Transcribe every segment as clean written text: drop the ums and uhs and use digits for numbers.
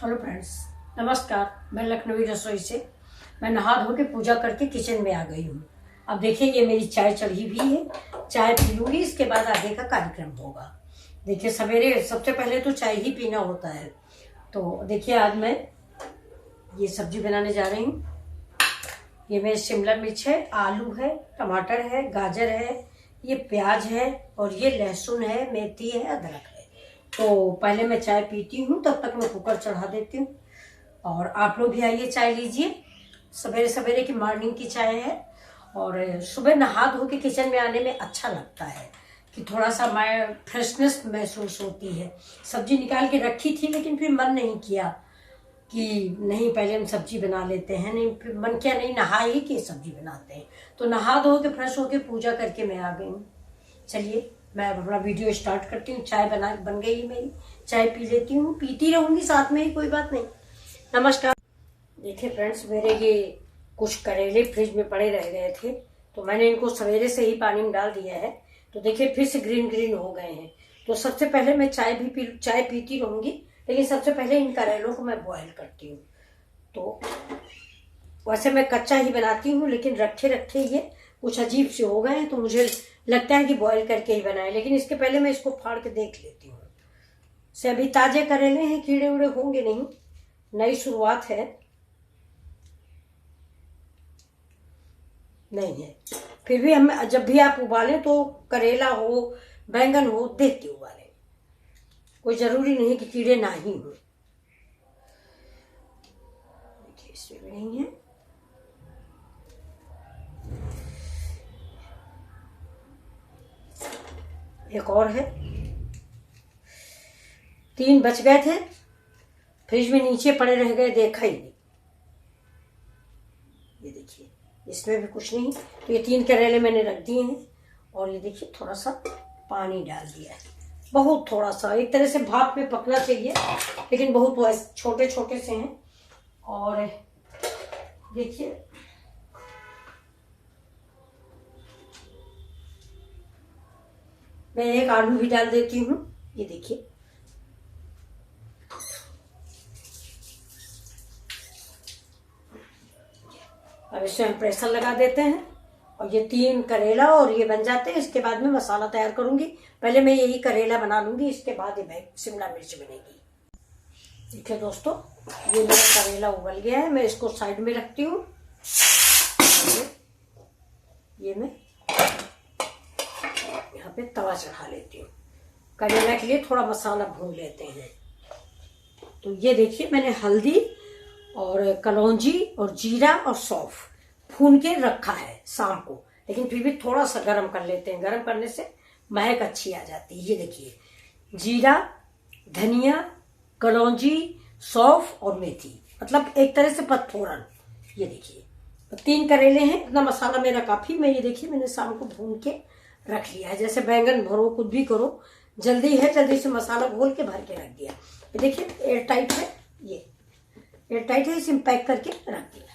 Hello friends, नमस्कार। मैं लखनवी रसोई से मैं नहा धो के पूजा करके किचन में आ गई हूँ। अब देखिए, ये मेरी चाय चढ़ी हुई है। चाय पी लूंगी, इसके बाद आगे का कार्यक्रम होगा। देखिए, सवेरे सबसे पहले तो चाय ही पीना होता है। तो देखिए, आज मैं ये सब्जी बनाने जा रही हूँ। ये मेरे शिमला मिर्च है, आलू है, टमाटर है, गाजर है, ये प्याज है और ये लहसुन है, मेथी है, अदरक है। तो पहले मैं चाय पीती हूँ, तब तक मैं कुकर चढ़ा देती हूँ। और आप लोग भी आइए, चाय लीजिए। सवेरे सवेरे की मॉर्निंग की चाय है। और सुबह नहा धो के किचन में आने में अच्छा लगता है कि थोड़ा सा मैं फ्रेशनेस महसूस होती है। सब्जी निकाल के रखी थी, लेकिन फिर मन नहीं किया कि नहीं, पहले हम सब्जी बना लेते हैं। नहीं, फिर मन किया नहीं, नहा ही के सब्जी बनाते हैं। तो नहा धो के फ्रेश होके पूजा करके मैं आ गई हूँ। चलिए, मैं अब अपना वीडियो स्टार्ट करती हूँ। चाय बन गई मेरी। चाय पी लेती हूँ, पीती रहूंगी साथ में ही, कोई बात नहीं। नमस्कार। देखिए फ्रेंड्स, मेरे ये कुछ करेले फ्रिज में पड़े रह गए थे, तो मैंने इनको सवेरे से ही पानी में डाल दिया है। तो देखिए, फिर से ग्रीन ग्रीन हो गए हैं। तो सबसे पहले मैं चाय पीती रहूंगी, लेकिन सबसे पहले इन करेलों को मैं बॉयल करती हूँ। तो वैसे मैं कच्चा ही बनाती हूँ, लेकिन रखे रखे ये कुछ अजीब से हो गए हैं, तो मुझे लगता है कि बॉईल करके ही बनाए। लेकिन इसके पहले मैं इसको फाड़ के देख लेती हूँ। से अभी ताजे करेले हैं, कीड़े उड़े होंगे नहीं, नई शुरुआत है। नहीं है। फिर भी हम जब भी आप उबालें तो करेला हो, बैंगन हो, देख के उबालें। कोई जरूरी नहीं कि कीड़े ना ही हो। देखिए, इसमें भी नहीं है। एक और है। 3 बच गए थे, फ्रिज में नीचे पड़े रह गए, देखा ही नहीं। ये देखिए, इसमें भी कुछ नहीं। तो ये 3 करेले मैंने रख दिए हैं। और ये देखिए, थोड़ा सा पानी डाल दिया है, बहुत थोड़ा सा। एक तरह से भाप में पकना चाहिए, लेकिन बहुत छोटे छोटे से हैं। और देखिए, मैं एक आलू भी डाल देती हूँ। ये देखिए, अब इसमें हम प्रेशर लगा देते हैं और ये 3 करेला और ये बन जाते हैं। इसके बाद में मसाला तैयार करूंगी। पहले मैं यही करेला बना लूंगी, इसके बाद ये शिमला मिर्च बनेगी। देखिए दोस्तों, ये मेरा करेला उबल गया है। मैं इसको साइड में रखती हूँ। ये मैं यहाँ पे तवा चढ़ा लेती हूँ। करेला के लिए थोड़ा मसाला भून लेते हैं। तो ये देखिए, मैंने हल्दी और कलौंजी और जीरा और सौंफ भून के रखा है शाम को, लेकिन फिर भी थोड़ा सा गर्म कर लेते हैं। गर्म करने से महक अच्छी आ जाती है। ये देखिए, जीरा, धनिया, कलौंजी, सौंफ और मेथी, मतलब एक तरह से पचफोरन। ये देखिए, 3 करेले हैं, इतना मसाला मेरा काफी। मैं ये देखिए, मैंने शाम को भून के रख लिया है। जैसे बैंगन भरो, कुछ भी करो, जल्दी है, जल्दी से मसाला घोल के भर के रख दिया। ये देखिए, एयर टाइट है। ये एयर टाइट है, इसे पैक करके रख दिया।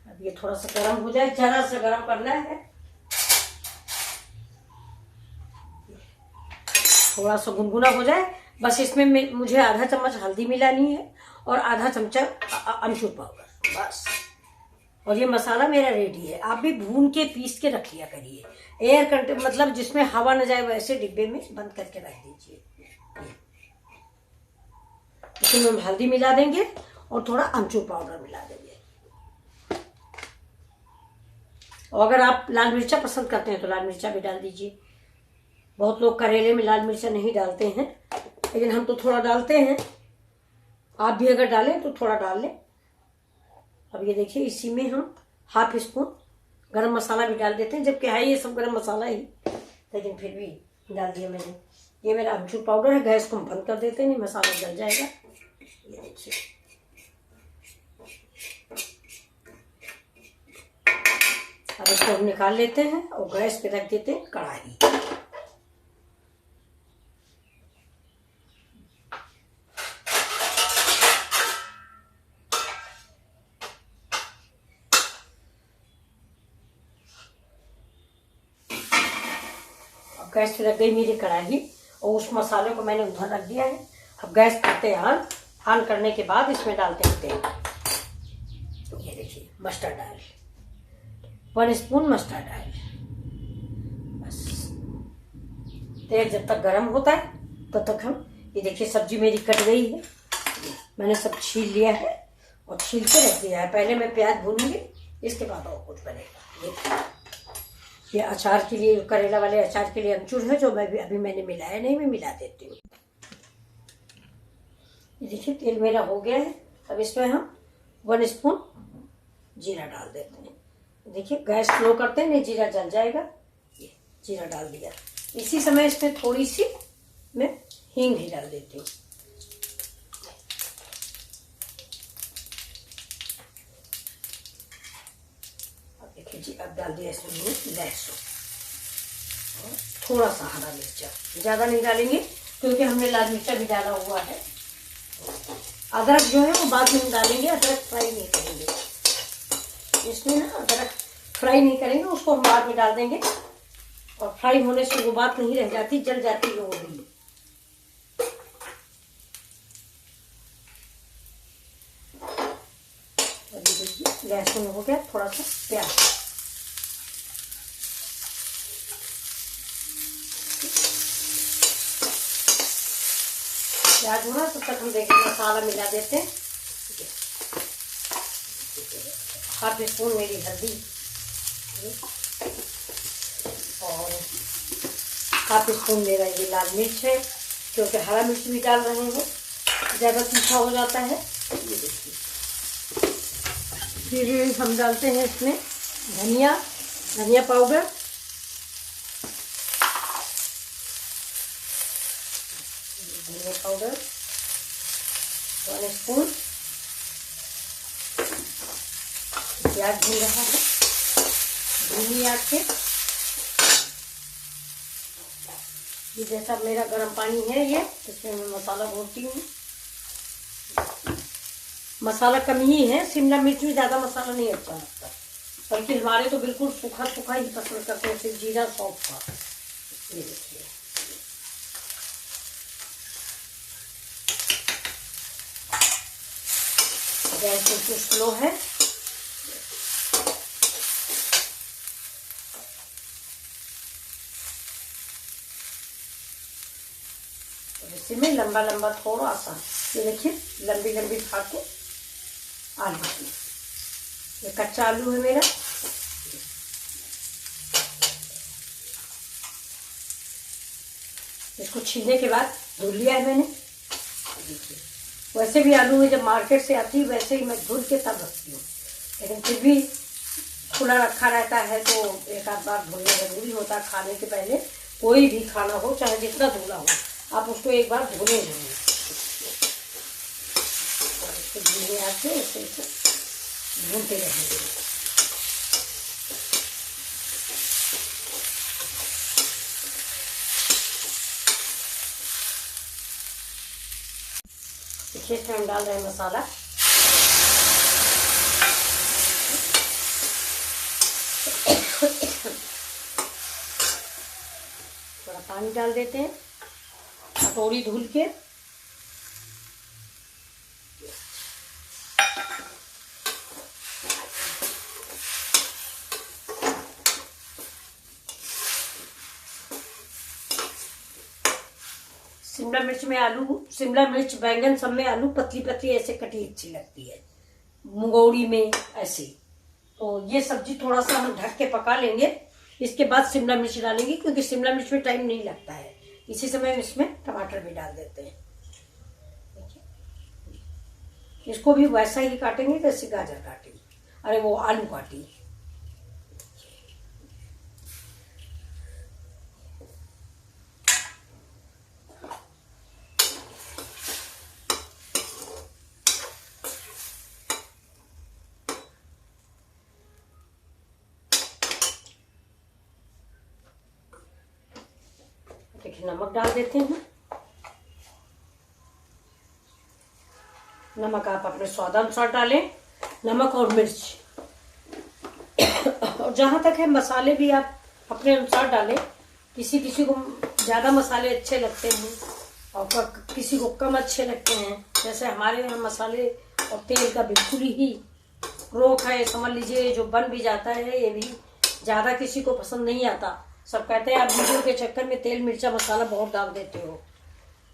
अब ये थोड़ा सा गर्म हो जाए, जरा सा गर्म करना है। थोड़ा सा गुनगुना हो जाए बस। इसमें मुझे आधा चम्मच हल्दी मिलानी है और आधा चमचा अमचूर पाउडर, बस। और ये मसाला मेरा रेडी है। आप भी भून के पीस के रख लिया करिए। एयर कंटेनर, मतलब जिसमें हवा न जाए, वैसे डिब्बे में बंद करके रख दीजिए। इसमें हम हल्दी मिला देंगे और थोड़ा अमचूर पाउडर मिला देंगे। और अगर आप लाल मिर्चा पसंद करते हैं तो लाल मिर्चा भी डाल दीजिए। बहुत लोग करेले में लाल मिर्चा नहीं डालते हैं, लेकिन हम तो थोड़ा डालते हैं। आप भी अगर डालें तो थोड़ा डाल लें। अब ये देखिए, इसी में हम ½ स्पून गरम मसाला भी डाल देते हैं, जबकि है ये सब गरम मसाला ही, लेकिन फिर भी डाल दिया मैंने। ये मेरा अमचूर पाउडर है। गैस को हम बंद कर देते हैं, नहीं मसाला जल जाएगा। ये देखिए, अब इसको हम निकाल लेते हैं और गैस पे रख देते हैं कढ़ाई। अब गैस पे रख गई मेरी कढ़ाई और उस मसाले को मैंने उधर रख दिया है। अब गैस करते हैं ऑन करने के बाद इसमें डालते हैं तेल। ये देखिए mustard oil, 1 spoon mustard oil. बस तेल जब तक गर्म होता है तब तक हम, ये देखिए सब्जी मेरी कट गई है, मैंने सब छील लिया है और छील के रख दिया है। पहले मैं प्याज भूनूंगी, इसके बाद और कुछ बनेगा। ये अचार के लिए, करेला वाले अचार के लिए अमचूर है जो मैं भी अभी मैंने मिलाया नहीं, मैं मिला देती हूँ। ये देखिए तेल मेरा हो गया है। अब इसमें हम 1 स्पून जीरा डाल देते हैं। देखिए गैस स्लो करते हैं, नहीं जीरा जल जाएगा। ये जीरा डाल दिया। इसी समय इसमें थोड़ी सी मैं हींग भी डाल देती हूँ। अब देखिए जी, अब डाल दिया इसमें लहसुन और थोड़ा सा हरा मिर्चा, ज़्यादा नहीं डालेंगे क्योंकि हमने लाल मिर्चा भी डाला हुआ है। अदरक जो है वो बाद में डालेंगे, अदरक फ्राई नहीं करेंगे इसमें ना, अदरक फ्राई नहीं करेंगे, उसको हम बाद में डाल देंगे। और फ्राई होने से वो बात नहीं रह जाती, जल जाती है वो भी। लहसुन हो गया, थोड़ा सा प्याज, प्याज हो रहा तब तक हम देखिए मसाला मिला देते हैं। 1/2 स्पून मेरी हल्दी और 1/2 स्पून मेरा ये लाल मिर्च है, क्योंकि हरा मिर्च भी डाल रहे हैं, ज़्यादा तीखा हो जाता है। ये देखिए फिर हम डालते हैं इसमें धनिया पाउडर, धनिया पाउडर 1 स्पून। प्याज भून रहा है धीमी आंच पे। ये जैसा मेरा गर्म पानी है ये, इसमें मैं मसाला भूनती हूँ। मसाला कम ही है, शिमला मिर्च में ज़्यादा मसाला नहीं अच्छा लगता, बल्कि हमारे तो बिल्कुल सूखा सूखा ही पसंद करते हैं, सिर्फ जीरा सौंफ का। ये देखिए गैस बिल्कुल स्लो है। इसी में लंबा लंबा थोड़ा सा, ये देखिए लंबी लंबी काट के आलू, ये कच्चा आलू है मेरा। इसको छीलने के बाद धुल लिया है मैंने। वैसे भी आलू में जब मार्केट से आती है वैसे ही मैं धुल के तब रखती हूँ, लेकिन फिर भी खुला रखा रहता है तो एक आध बार धुलना जरूरी होता है। खाने के पहले कोई भी खाना हो, चाहे जितना धुला हो, आप उसको एक बार धुले जरूर। इसको धीरे आके ऐसे भूनते रहेंगे। देखिए इसमें हम डाल रहे हैं मसाला। थोड़ा पानी डाल देते हैं, कटोरी धुल के। शिमला मिर्च में आलू, शिमला मिर्च बैंगन सब में आलू पतली पतली ऐसे कटी अच्छी लगती है, मुंगौड़ी में ऐसे। तो ये सब्जी थोड़ा सा हम ढक के पका लेंगे, इसके बाद शिमला मिर्च डालेंगे, क्योंकि शिमला मिर्च में टाइम नहीं लगता है। इसी समय इसमें टमाटर भी डाल देते हैं। इसको भी वैसा ही काटेंगे जैसे गाजर काटी, अरे वो आलू काटी। देखिए नमक डाल देते हैं। नमक आप अपने स्वादानुसार डालें, नमक और मिर्च। और जहाँ तक है मसाले भी आप अपने अनुसार डालें, किसी किसी को ज़्यादा मसाले अच्छे लगते हैं और किसी को कम अच्छे लगते हैं। जैसे हमारे यहाँ मसाले और तेल का बिल्कुल ही रोक है, समझ लीजिए। जो बन भी जाता है ये भी ज़्यादा किसी को पसंद नहीं आता। सब कहते हैं आप वीडियो के चक्कर में तेल मिर्चा मसाला बहुत डाल देते हो।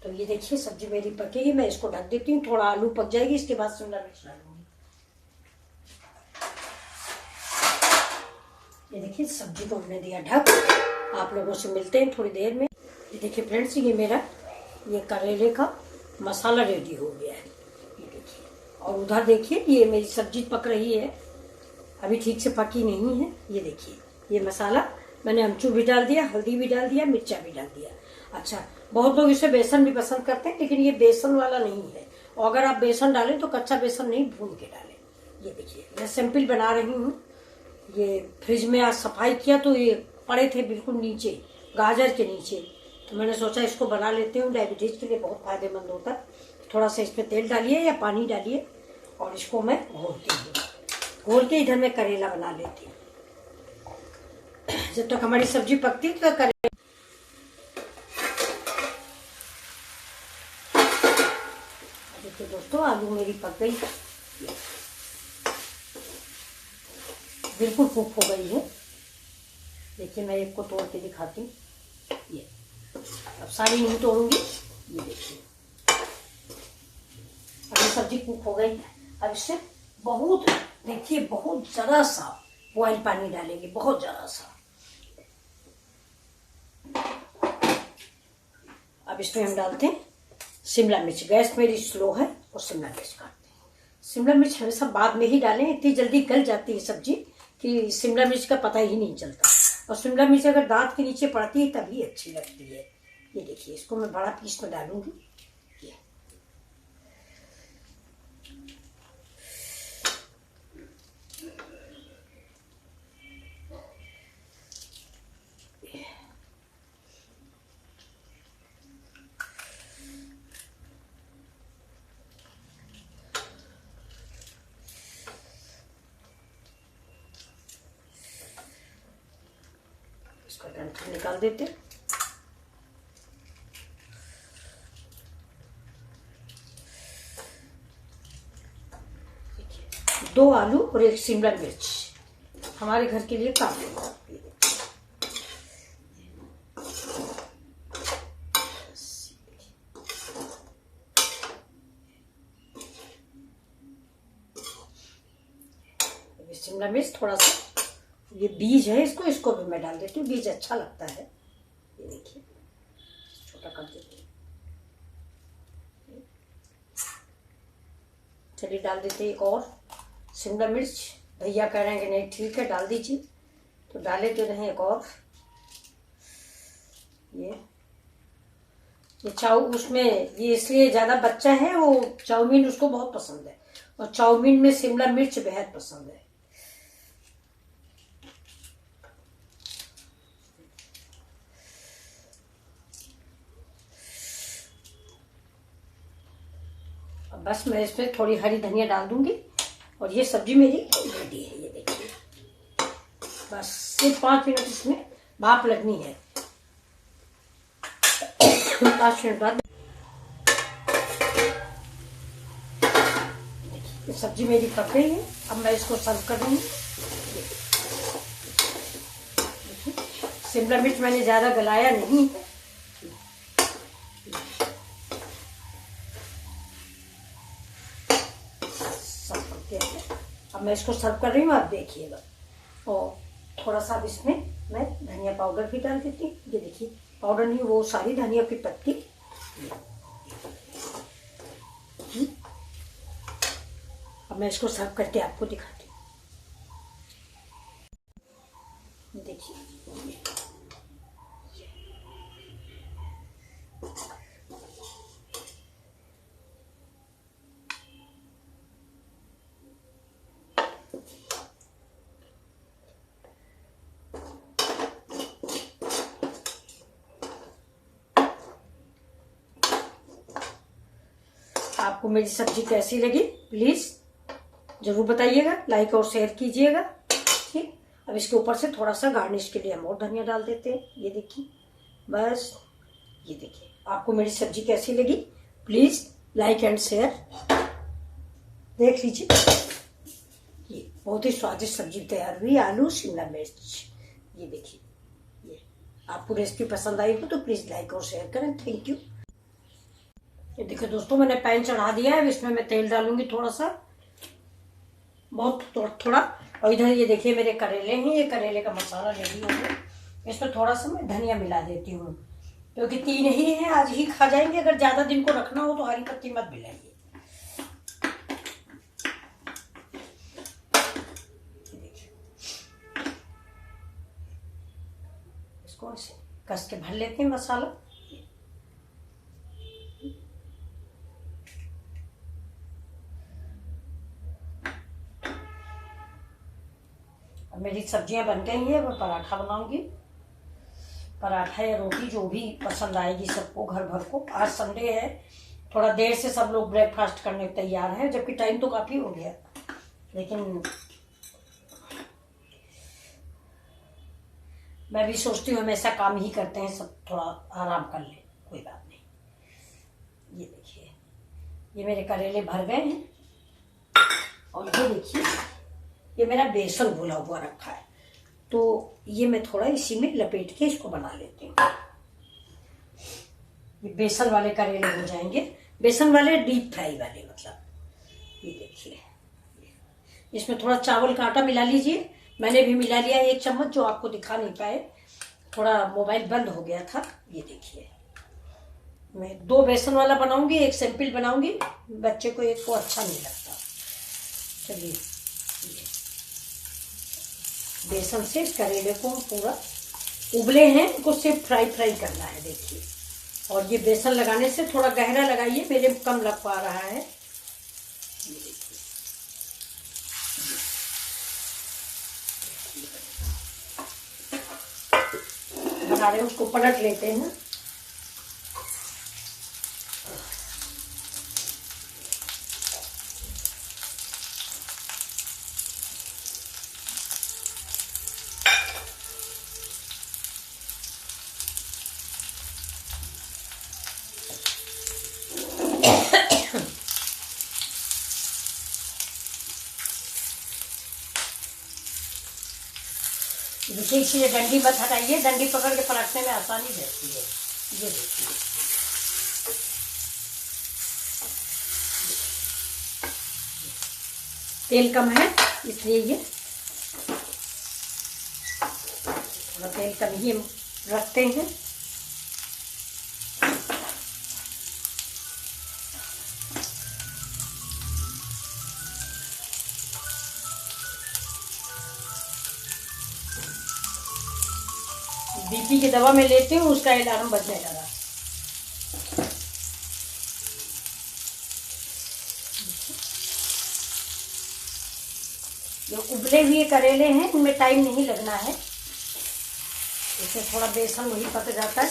तो ये देखिए सब्जी मेरी पकेगी, मैं इसको ढक देती हूँ। थोड़ा आलू पक जाएगी, इसके बाद शिमला मिर्च डालूंगी। ये देखिए सब्जी को हमने दिया ढक। आप लोगों से मिलते हैं थोड़ी देर में। ये देखिए फ्रेंड्स, ये मेरा ये करेले का मसाला रेडी हो गया है, ये देखिए। और उधर देखिए ये मेरी सब्जी पक रही है, अभी ठीक से पकी नहीं है। ये देखिए ये मसाला मैंने अमचूर भी डाल दिया, हल्दी भी डाल दिया, मिर्चा भी डाल दिया। अच्छा, बहुत लोग इसे बेसन भी पसंद करते हैं, लेकिन ये बेसन वाला नहीं है। और अगर आप बेसन डालें तो कच्चा बेसन नहीं, भून के डालें। ये देखिए मैं सिंपल बना रही हूँ। ये फ्रिज में आज सफाई किया तो ये पड़े थे बिल्कुल नीचे, गाजर के नीचे। तो मैंने सोचा इसको बना लेती हूँ, डायबिटीज के लिए बहुत फायदेमंद होता है। थोड़ा सा इसमें तेल डालिए या पानी डालिए और इसको मैं घोलती हूँ। घोल के इधर मैं करेला बना लेती हूँ। जब तक हमारी सब्जी पकती तो करेला। देखिए दोस्तों, आलू मेरी पक गई, बिल्कुल कुक हो गई है। देखिए मैं एक को तोड़ के दिखाती हूँ। ये अब सारी नहीं तोड़ूंगी। ये देखिए अब ये सब्जी कुक हो गई। अब इससे बहुत, देखिए बहुत जरा सा बॉइल पानी डालेंगे, बहुत जरा सा। अब इसमें हम डालते हैं शिमला मिर्च। गैस मेरी स्लो है और शिमला मिर्च काटते हैं। शिमला मिर्च हमेशा बाद में ही डालें, इतनी जल्दी गल जाती है सब्जी कि शिमला मिर्च का पता ही नहीं चलता। और शिमला मिर्च अगर दांत के नीचे पड़ती है तभी अच्छी लगती है। ये देखिए इसको मैं बड़ा पीस में डालूंगी। ये इसका डंठल निकाल देते हैं। दो आलू और एक शिमला मिर्च हमारे घर के लिए काफी है। शिमला मिर्च थोड़ा सा, ये बीज है, इसको भी मैं डाल देती हूँ, बीज अच्छा लगता है। ये देखिए छोटा कर देती हूँ। चलिए डाल देते हैं एक और शिमला मिर्च। भैया कह रहे हैं कि नहीं ठीक है डाल दीजिए, तो डाले तो नहीं एक और। ये उसमें ये इसलिए ज़्यादा बच्चा है, वो चाउमीन उसको बहुत पसंद है और चाउमीन में शिमला मिर्च बेहद पसंद है। अब बस मैं इसमें थोड़ी हरी धनिया डाल दूंगी और ये सब्जी मेरी रेडी है। ये देखिए बस सिर्फ 5 मिनट इसमें भाप लगनी है। 5 मिनट बाद ये सब्जी मेरी पक गई है। अब मैं इसको सर्व कर दूंगी। शिमला मिर्च मैंने ज्यादा गलाया नहीं है। अब मैं इसको सर्व कर रही हूँ, आप देखिएगा। और थोड़ा सा इसमें मैं धनिया पाउडर भी डाल देती हूँ। ये देखिए पाउडर नहीं, वो सारी धनिया की पत्ती। अब मैं इसको सर्व करके आपको दिखाती हूँ। देखिए आपको मेरी सब्जी कैसी लगी प्लीज जरूर बताइएगा, लाइक और शेयर कीजिएगा। ठीक, अब इसके ऊपर से थोड़ा सा गार्निश के लिए हम और धनिया डाल देते हैं। ये देखिए बस ये देखिए, आपको मेरी सब्जी कैसी लगी प्लीज लाइक एंड शेयर। देख लीजिए, ये बहुत ही स्वादिष्ट सब्जी तैयार हुई, आलू शिमला मिर्च। ये देखिए, ये आपको रेसिपी पसंद आई हो तो प्लीज लाइक और शेयर करें। Thank you. ये देखिए दोस्तों, मैंने पैन चढ़ा दिया है, इसमें मैं तेल डालूंगी थोड़ा सा, बहुत थोड़ा। और इधर ये देखिए मेरे करेले हैं, ये करेले का मसाला रेडी हो गया। इसमें थोड़ा सा मैं धनिया मिला देती हूँ, क्योंकि 3 ही है, आज ही खा जाएंगे। अगर ज्यादा दिन को रखना हो तो हरी पत्ती मत मिलाइए। इसको ऐसे कस के भर लेते हैं मसाला। मेरी सब्जियां बन गई हैं, मैं पराठा बनाऊंगी। पराठा या रोटी जो भी पसंद आएगी सबको, घर भर को। आज संडे है, थोड़ा देर से सब लोग ब्रेकफास्ट करने तैयार हैं, जबकि टाइम तो काफी हो गया, लेकिन मैं भी सोचती हूँ हमेशा काम ही करते हैं, सब थोड़ा आराम कर ले, कोई बात नहीं। ये देखिए, ये मेरे करेले भर गए हैं। और ये देखिए, ये मेरा बेसन घुला हुआ रखा है, तो ये मैं थोड़ा इसी में लपेट के इसको बना लेती हूँ। ये बेसन वाले करेले हो जाएंगे, बेसन वाले डीप फ्राई वाले मतलब। ये देखिए, इसमें थोड़ा चावल का आटा मिला लीजिए। मैंने भी मिला लिया 1 चम्मच, जो आपको दिखा नहीं पाए, थोड़ा मोबाइल बंद हो गया था। ये देखिए, मैं 2 बेसन वाला बनाऊंगी, 1 सिंपल बनाऊंगी, बच्चे को एक को अच्छा नहीं लगता। चलिए, बेसन से करेले को पूरा उबले हैं, इनको सिर्फ फ्राई करना है। देखिए, और ये बेसन लगाने से थोड़ा गहरा लगाइए, मेरे कम लग पा रहा है। ये देखिए, बना रहे हैं, उसको पलट लेते हैं। देखिए, इसलिए डंडी मत हटाइए, डंडी पकड़ के पलटने में आसानी रहती है। ये देखिए, तेल कम है इसलिए ये थोड़ा तेल कम ही रखते हैं। बीपी की दवा मैं लेती हूँ, उसका अलार्म बजने लगा। जो उबले हुए करेले हैं उनमें टाइम नहीं लगना है, इसमें थोड़ा बेसन वही पक जाता है।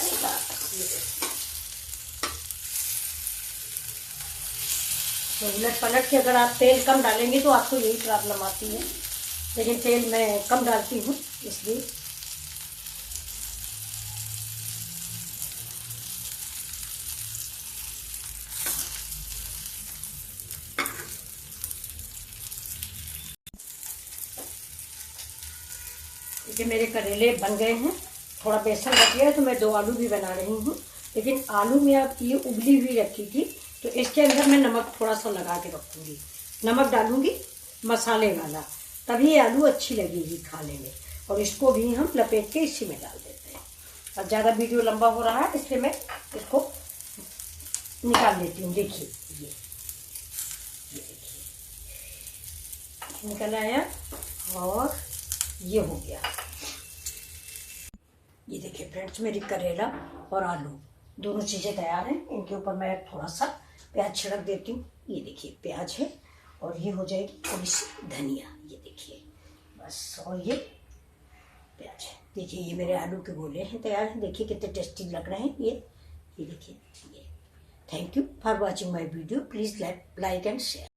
तो उलट पलट के अगर आप तेल कम डालेंगे तो आपको यही प्रॉब्लम आती है, लेकिन तेल मैं कम डालती हूँ इसलिए। ये मेरे करेले बन गए हैं, थोड़ा बेसन बच गया है तो मैं 2 आलू भी बना रही हूँ। लेकिन आलू में अब ये उबली हुई रखी थी, तो इसके अंदर मैं नमक थोड़ा सा लगा के रखूँगी। नमक डालूंगी मसाले वाला, तभी ये आलू अच्छी लगेगी खाने में। और इसको भी हम लपेट के इसी में डाल देते हैं। और ज़्यादा वीडियो लंबा हो रहा है इसलिए मैं इसको निकाल लेती हूँ। देखिए, ये देखिए निकल आया और ये हो गया। ये देखिए फ्रेंड्स, मेरी करेला और आलू दोनों चीज़ें तैयार हैं। इनके ऊपर मैं थोड़ा सा प्याज छिड़क देती हूँ। ये देखिए प्याज है, और ये हो जाएगी थोड़ी सी धनिया। ये देखिए बस, और ये प्याज है। देखिए ये मेरे आलू के गोले हैं तैयार हैं। देखिए कितने टेस्टी लग रहे हैं ये देखिए। ये thank you for watching my video. Please like and share.